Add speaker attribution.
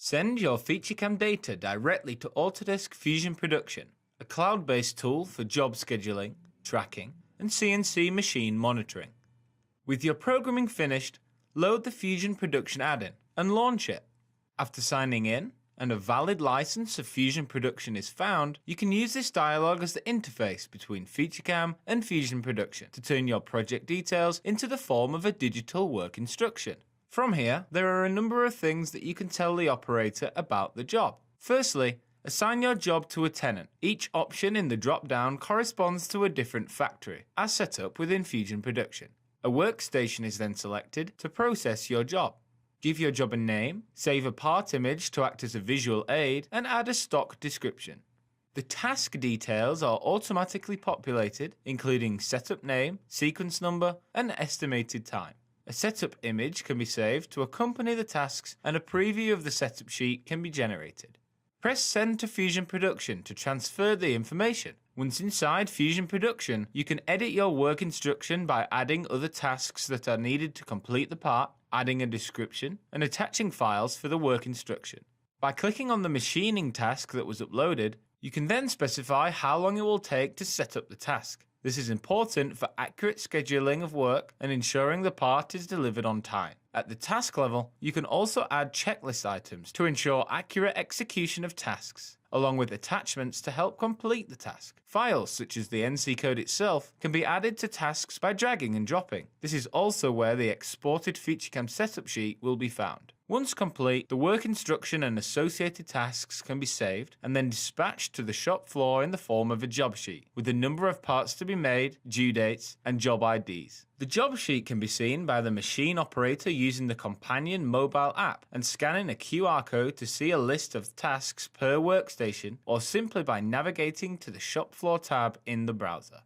Speaker 1: Send your FeatureCAM data directly to Autodesk Fusion Production, a cloud-based tool for job scheduling, tracking, and CNC machine monitoring. With your programming finished, load the Fusion Production add-in and launch it. After signing in and a valid license of Fusion Production is found, you can use this dialog as the interface between FeatureCAM and Fusion Production to turn your project details into the form of a digital work instruction. From here, there are a number of things that you can tell the operator about the job. Firstly, assign your job to a tenant. Each option in the drop-down corresponds to a different factory, as set up within Fusion Production. A workstation is then selected to process your job. Give your job a name, save a part image to act as a visual aid, and add a stock description. The task details are automatically populated, including setup name, sequence number, and estimated time. A setup image can be saved to accompany the tasks, and a preview of the setup sheet can be generated. Press Send to Fusion Production to transfer the information. Once inside Fusion Production, you can edit your work instruction by adding other tasks that are needed to complete the part, adding a description, and attaching files for the work instruction. By clicking on the machining task that was uploaded, you can then specify how long it will take to set up the task. This is important for accurate scheduling of work and ensuring the part is delivered on time. At the task level, you can also add checklist items to ensure accurate execution of tasks, along with attachments to help complete the task. Files such as the NC code itself can be added to tasks by dragging and dropping. This is also where the exported FeatureCAM setup sheet will be found. Once complete, the work instruction and associated tasks can be saved and then dispatched to the shop floor in the form of a job sheet, with the number of parts to be made, due dates, and job IDs. The job sheet can be seen by the machine operator using the companion mobile app and scanning a QR code to see a list of tasks per workstation, or simply by navigating to the shop floor tab in the browser.